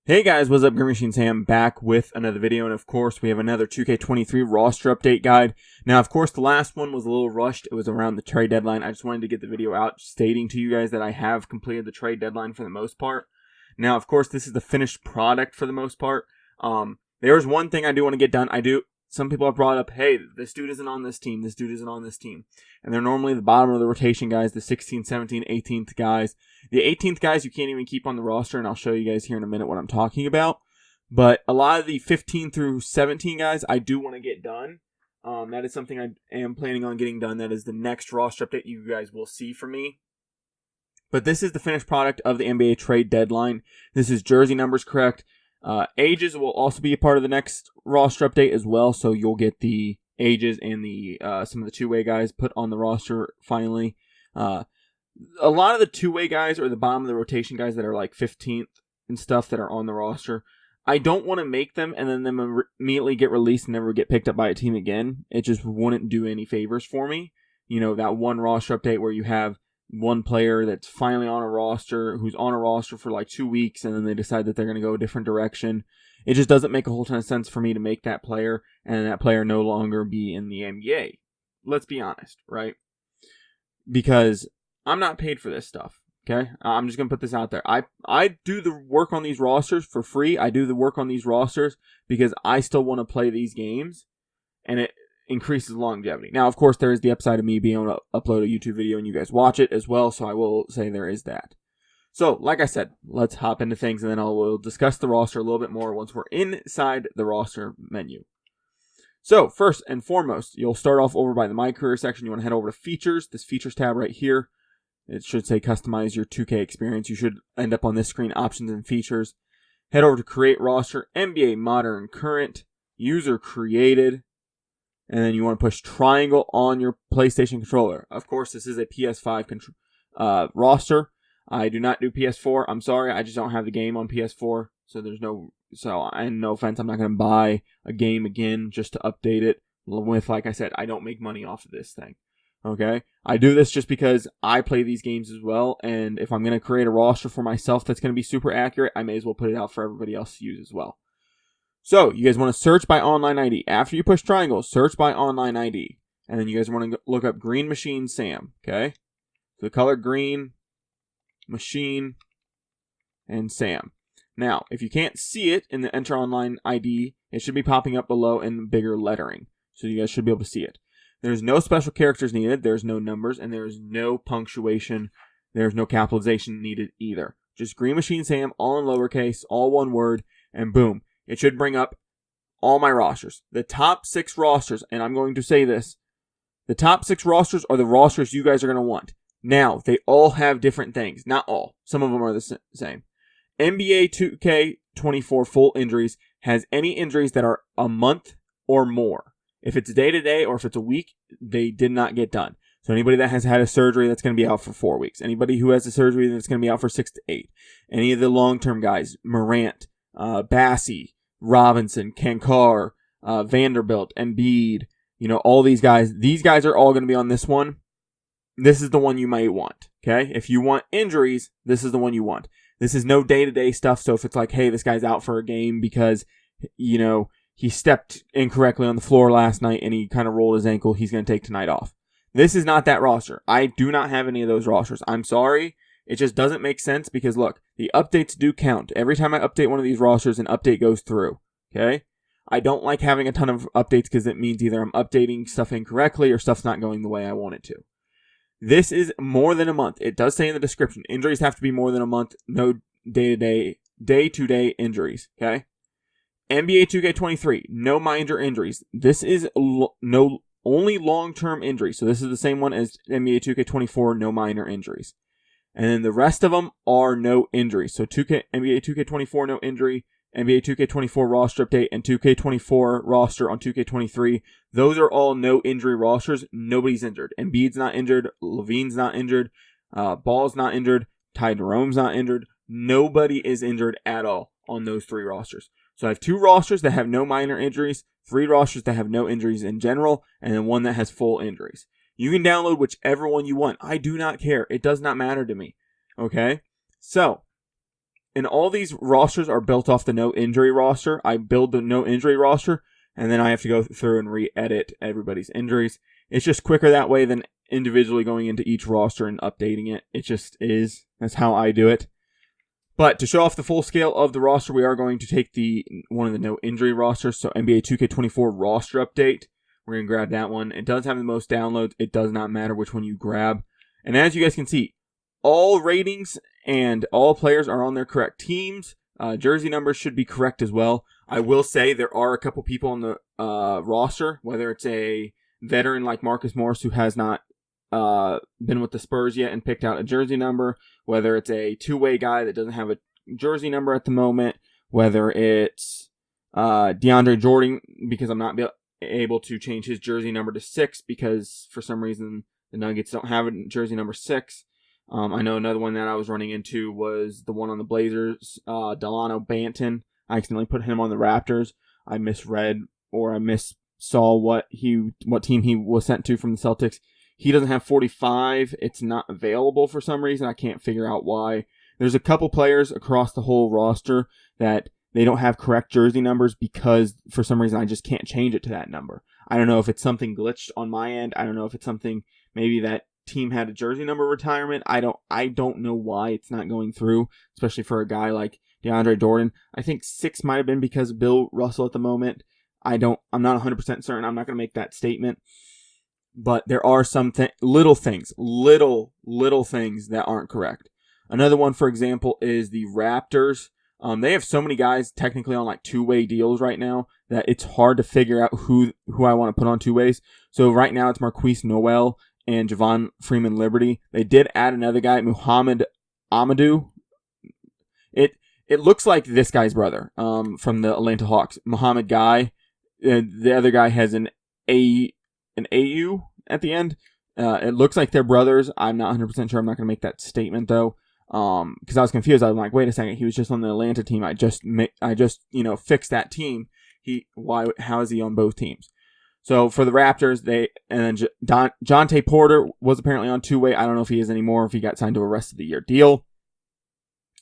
Hey guys, what's up? GreenMachineSam back with another video, and of course we have another 2K23 roster update guide. Now, of course, the last one was a little rushed. It was around the trade deadline. I just wanted to get the video out stating to you guys that I have completed the trade deadline for the most part. Now, of course, this is the finished product for the most part. There's one thing I do want to get done. Some people have brought up, hey, this dude isn't on this team, this dude isn't on this team. And they're normally the bottom of the rotation guys, the 16th, 17th, 18th guys. The 18th guys you can't even keep on the roster, and I'll show you guys here in a minute what I'm talking about. But a lot of the 15 through 17 guys I do want to get done. That is something I am planning on getting done. That is the next roster update you guys will see from me. But this is the finished product of the NBA trade deadline. This is jersey numbers correct. Ages will also be a part of the next roster update as well, so you'll get the ages and the some of the two-way guys put on the roster finally. A lot of the two-way guys or the bottom of the rotation guys that are like 15th and stuff that are on the roster, I don't want to make them and then them immediately get released and never get picked up by a team again. It just wouldn't do any favors for me. You know, that one roster update where you have one player that's finally on a roster, who's on a roster for like 2 weeks, and then they decide that they're going to go a different direction. It just doesn't make a whole ton of sense for me to make that player, and that player no longer be in the NBA. Let's be honest, right? Because I'm not paid for this stuff, okay? I'm just going to put this out there. I do the work on these rosters for free. I do the work on these rosters because I still want to play these games, and it increases longevity. Now, of course, there is the upside of me being able to upload a YouTube video and you guys watch it as well, so I will say there is that. So, like I said, let's hop into things, and then we'll discuss the roster a little bit more once we're inside the roster menu. So, first and foremost, you'll start off over by the My Career section. You want to head over to Features, this Features tab right here. It should say Customize Your 2K Experience. You should end up on this screen, Options and Features. Head over to Create Roster, NBA Modern Current, User Created. And then you want to push triangle on your PlayStation controller. Of course, this is a PS5 roster. I do not do PS4. I'm sorry, I just don't have the game on PS4. No offense, I'm not going to buy a game again just to update it with, like I said, I don't make money off of this thing. Okay? I do this just because I play these games as well, and if I'm going to create a roster for myself that's going to be super accurate, I may as well put it out for everybody else to use as well. So, you guys want to search by online ID. After you push triangle, search by online ID. And then you guys want to look up GreenMachineSam, okay? So, the color green, machine, and Sam. Now, if you can't see it in the enter online ID, it should be popping up below in bigger lettering. So, you guys should be able to see it. There's no special characters needed. There's no numbers, and there's no punctuation. There's no capitalization needed either. Just GreenMachineSam, all in lowercase, all one word, and boom. It should bring up all my rosters. The top 6 rosters, and I'm going to say this, the top 6 rosters are the rosters you guys are going to want. Now, they all have different things. Not all. Some of them are the same. NBA 2K24 full injuries has any injuries that are a month or more. If it's day-to-day or if it's a week, they did not get done. So anybody that has had a surgery, that's going to be out for 4 weeks. Anybody who has a surgery, that's going to be out for 6 to 8. Any of the long-term guys, Morant, Bassey, Robinson, Kankar, Vanderbilt, Embiid, all these guys are all going to be on this one. This is the one you might want, okay? If you want injuries, this is the one you want. This is no day-to-day stuff, so if it's like, hey, this guy's out for a game because, he stepped incorrectly on the floor last night and he kind of rolled his ankle, he's going to take tonight off. This is not that roster. I do not have any of those rosters. I'm sorry. It just doesn't make sense because, look, the updates do count. Every time I update one of these rosters, an update goes through, okay? I don't like having a ton of updates because it means either I'm updating stuff incorrectly or stuff's not going the way I want it to. This is more than a month. It does say in the description, injuries have to be more than a month, no day-to-day injuries, okay? NBA 2K23, no minor injuries. This is only long-term injuries. So this is the same one as NBA 2K24, no minor injuries. And then the rest of them are no injuries. So NBA 2K24, no injury. NBA 2K24 roster update and 2K24 roster on 2K23. Those are all no injury rosters. Nobody's injured. Embiid's not injured. Levine's not injured. Ball's not injured. Ty Jerome's not injured. Nobody is injured at all on those 3 rosters. So I have 2 rosters that have no minor injuries, 3 rosters that have no injuries in general, and then 1 that has full injuries. You can download whichever one you want. I do not care. It does not matter to me. Okay? So, and all these rosters are built off the no injury roster. I build the no injury roster, and then I have to go through and re-edit everybody's injuries. It's just quicker that way than individually going into each roster and updating it. It just is. That's how I do it. But to show off the full scale of the roster, we are going to take one of the no injury rosters. So NBA 2K24 roster update. We're going to grab that one. It does have the most downloads. It does not matter which one you grab. And as you guys can see, all ratings and all players are on their correct teams. Jersey numbers should be correct as well. I will say there are a couple people on the roster, whether it's a veteran like Marcus Morris who has not been with the Spurs yet and picked out a jersey number, whether it's a two-way guy that doesn't have a jersey number at the moment, whether it's DeAndre Jordan, because I'm not able to change his jersey number to 6 because for some reason the Nuggets don't have a jersey number 6. I know another one that I was running into was the one on the Blazers, Delano Banton. I accidentally put him on the Raptors. I misread or I missaw what team he was sent to from the Celtics. He doesn't have 45. It's not available for some reason. I can't figure out why. There's a couple players across the whole roster that they don't have correct jersey numbers because for some reason I just can't change it to that number. I don't know if it's something glitched on my end. I don't know if it's something maybe that team had a jersey number retirement. I don't know why it's not going through, especially for a guy like DeAndre Jordan. I think 6 might have been because of Bill Russell at the moment. I'm not 100% certain. I'm not going to make that statement. But there are some little things that aren't correct. Another one, for example, is the Raptors. They have so many guys technically on like two-way deals right now that it's hard to figure out who I want to put on two ways. So right now it's Marquise Noel and Javon Freeman Liberty. They did add another guy, Muhammad Amadou. It looks like this guy's brother from the Atlanta Hawks, Muhammad Guy. The other guy has an AU at the end. It looks like they're brothers. I'm not 100% sure. I'm not going to make that statement though. Because I was confused. I was like, wait a second, he was just on the Atlanta team. I just fixed that team. How is he on both teams? So for the Raptors, Jonte Porter was apparently on two-way. I don't know if he is anymore, if he got signed to a rest of the year deal.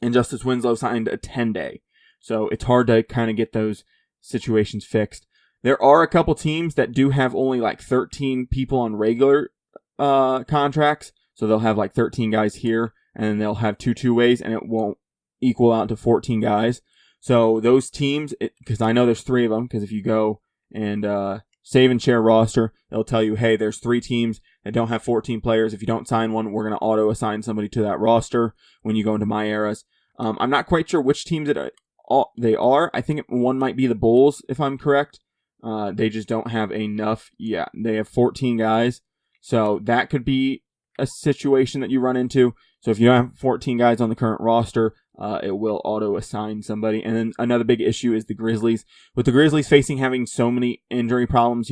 And Justice Winslow signed a 10-day. So it's hard to kind of get those situations fixed. There are a couple teams that do have only like 13 people on regular contracts. So they'll have like 13 guys here, and then they'll have two-ways, and it won't equal out to 14 guys. So those teams, because I know there's 3 of them, because if you go and save and share roster, it'll tell you, hey, there's 3 teams that don't have 14 players. If you don't sign one, we're going to auto-assign somebody to that roster when you go into My Eras. I'm not quite sure which teams they are. I think one might be the Bulls, if I'm correct. They just don't have enough. Yeah, they have 14 guys. So that could be a situation that you run into. So if you don't have 14 guys on the current roster, it will auto-assign somebody. And then another big issue is the Grizzlies. With the Grizzlies having so many injury problems,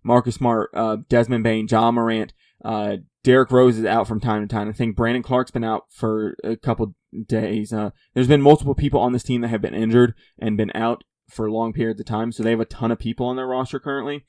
Marcus Smart, Desmond Bane, Ja Morant, Derrick Rose is out from time to time. I think Brandon Clark's been out for a couple days. There's been multiple people on this team that have been injured and been out for long periods of time. So they have a ton of people on their roster currently.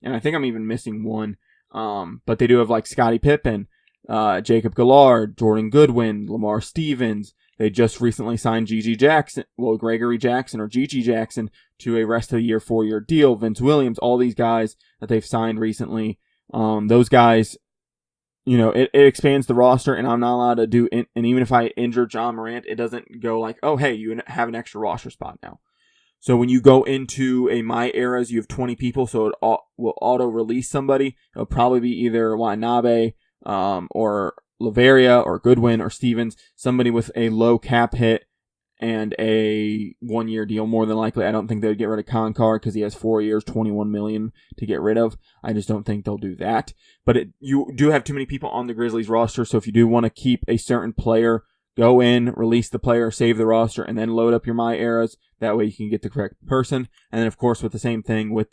And I think I'm even missing one. But they do have like Scottie Pippen, Jacob Gillard, Jordan Goodwin, Lamar Stevens. They just recently signed Gregory Jackson or Gigi Jackson to a rest of the year 4-year deal. Vince Williams, all these guys that they've signed recently. Those guys, it expands the roster, and I'm not allowed to do it. And even if I injure John Morant, it doesn't go like, oh, hey, you have an extra roster spot now. So when you go into a My Eras, you have 20 people, so it will auto-release somebody. It'll probably be either Watanabe or Laveria or Goodwin or Stevens, somebody with a low cap hit and a 1-year deal more than likely. I don't think they would get rid of Konkar because he has 4 years, $21 million to get rid of. I just don't think they'll do that. But you do have too many people on the Grizzlies roster, so if you do want to keep a certain player, go in, release the player, save the roster, and then load up your My Eras. That way you can get the correct person. And then, of course, with the same thing with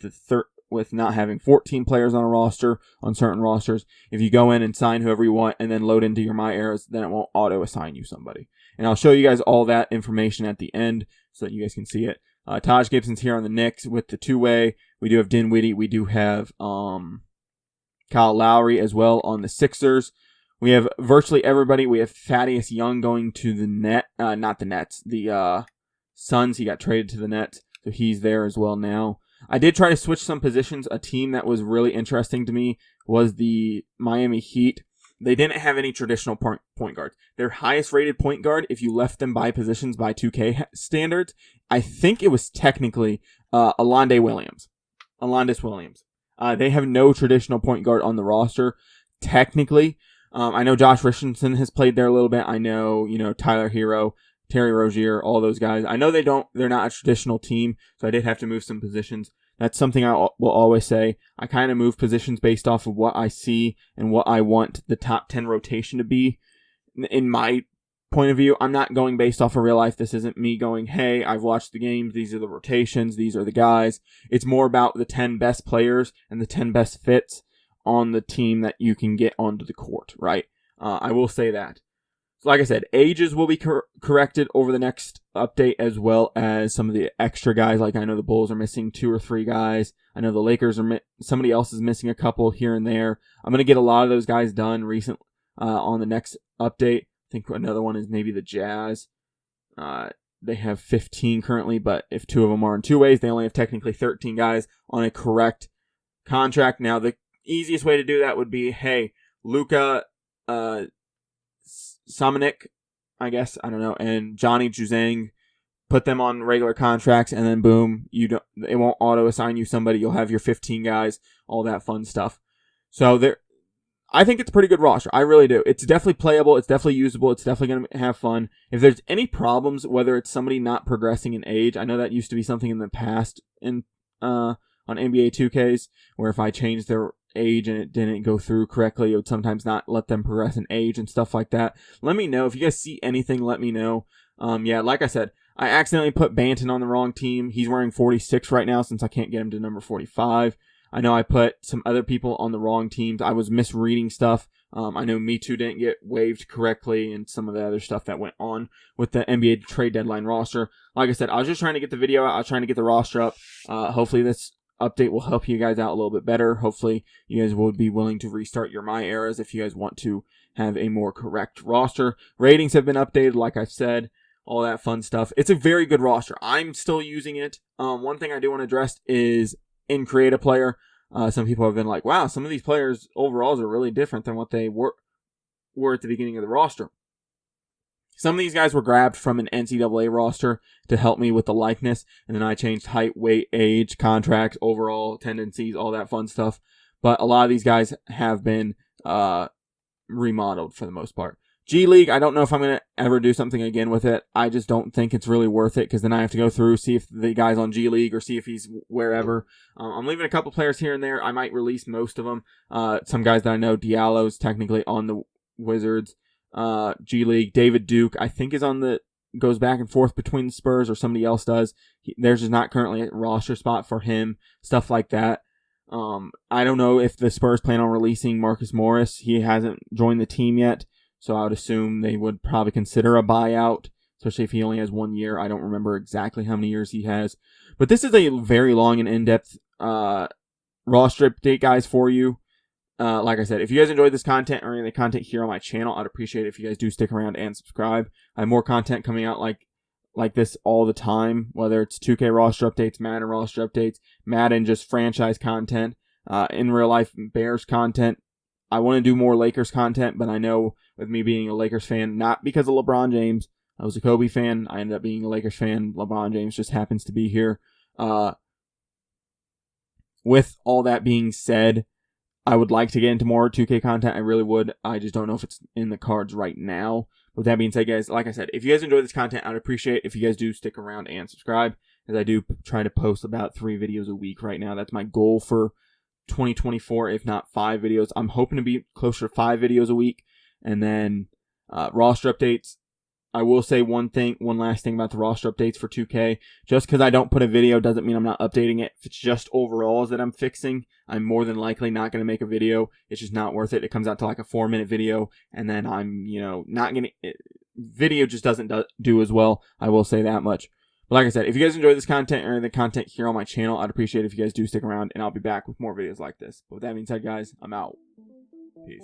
with not having 14 players on a roster, on certain rosters, if you go in and sign whoever you want and then load into your My Eras, then it won't auto-assign you somebody. And I'll show you guys all that information at the end so that you guys can see it. Taj Gibson's here on the Knicks with the two-way. We do have Dinwiddie. We do have Kyle Lowry as well on the Sixers. We have virtually everybody. We have Thaddeus Young going to the not the Nets, the Suns. He got traded to the Nets, so he's there as well now. I did try to switch some positions. A team that was really interesting to me was the Miami Heat. They didn't have any traditional point guards. Their highest rated point guard, if you left them by positions by 2K standards, I think it was technically Alonde Williams. They have no traditional point guard on the roster, technically. I know Josh Richardson has played there a little bit. I know, Tyler Hero, Terry Rozier, all those guys. I know they're not a traditional team, so I did have to move some positions. That's something I will always say. I kind of move positions based off of what I see and what I want the top 10 rotation to be. In my point of view, I'm not going based off of real life. This isn't me going, hey, I've watched the games. These are the rotations. These are the guys. It's more about the 10 best players and the 10 best fits on the team that you can get onto the court, right? I will say that. So like I said, ages will be corrected over the next update, as well as some of the extra guys. Like I know the Bulls are missing 2 or 3 guys. I know the Lakers are somebody else is missing a couple here and there. I'm going to get a lot of those guys done on the next update. I think another one is maybe the Jazz. They have 15 currently, but if 2 of them are in 2 ways, they only have technically 13 guys on a correct contract. Now, the easiest way to do that would be, hey, Luka Samanik, I guess, I don't know, and Johnny Juzang, put them on regular contracts, and then boom, it won't auto-assign you somebody. You'll have your 15 guys, all that fun stuff. So I think it's a pretty good roster. I really do. It's definitely playable. It's definitely usable. It's definitely going to have fun. If there's any problems, whether it's somebody not progressing in age, I know that used to be something in the past on NBA 2Ks, where if I changed their age and it didn't go through correctly, it would sometimes not let them progress in age and stuff like that. Let me know. If you guys see anything, let me know. Yeah, like I said, I accidentally put Banton on the wrong team. He's wearing 46 right now since I can't get him to number 45. I know I put some other people on the wrong teams. I was misreading stuff. I know Me Too didn't get waived correctly and some of the other stuff that went on with the NBA trade deadline roster. Like I said, I was just trying to get the video out. I was trying to get the roster up. Hopefully this update will help you guys out a little bit better. Hopefully you guys will be willing to restart your My Eras if you guys want to have a more correct roster. Ratings have been updated, like I've said, all that fun stuff. It's a very good roster. I'm still using it. One thing I do want to address is in Create a Player. Some people have been like, wow, some of these players' overalls are really different than what they were at the beginning of the roster. Some of these guys were grabbed from an NCAA roster to help me with the likeness, and then I changed height, weight, age, contracts, overall tendencies, all that fun stuff. But a lot of these guys have been remodeled for the most part. G League, I don't know if I'm going to ever do something again with it. I just don't think it's really worth it, because then I have to go through, see if the guy's on G League or see if he's wherever. I'm leaving a couple players here and there. I might release most of them. Some guys that I know, Diallo's technically on the Wizards. G League, David Duke, I think goes back and forth between the Spurs, or somebody else does. There's just not currently a roster spot for him, stuff like that. I don't know if the Spurs plan on releasing Marcus Morris. He hasn't joined the team yet, so I would assume they would probably consider a buyout, especially if he only has 1 year. I don't remember exactly how many years he has. But this is a very long and in-depth roster update, guys, for you. Like I said, if you guys enjoyed this content or any of the content here on my channel, I'd appreciate it if you guys do stick around and subscribe. I have more content coming out like this all the time, whether it's 2K roster updates, Madden roster updates, Madden just franchise content, in real life Bears content. I want to do more Lakers content, but I know with me being a Lakers fan, not because of LeBron James, I was a Kobe fan, I ended up being a Lakers fan. LeBron James just happens to be here. With all that being said, I would like to get into more 2K content. I really would. I just don't know if it's in the cards right now. With that being said, guys, like I said, if you guys enjoy this content, I'd appreciate it if you guys do stick around and subscribe, as I do try to post about 3 videos a week right now. That's my goal for 2024, if not 5 videos. I'm hoping to be closer to 5 videos a week. And then roster updates. I will say one last thing about the roster updates for 2K. Just because I don't put a video doesn't mean I'm not updating it. If it's just overalls that I'm fixing, I'm more than likely not going to make a video. It's just not worth it. It comes out to like a 4-minute video, and then I'm, not going to... Video just doesn't do as well. I will say that much. But like I said, if you guys enjoy this content or the content here on my channel, I'd appreciate it if you guys do stick around, and I'll be back with more videos like this. But with that being said, guys, I'm out. Peace.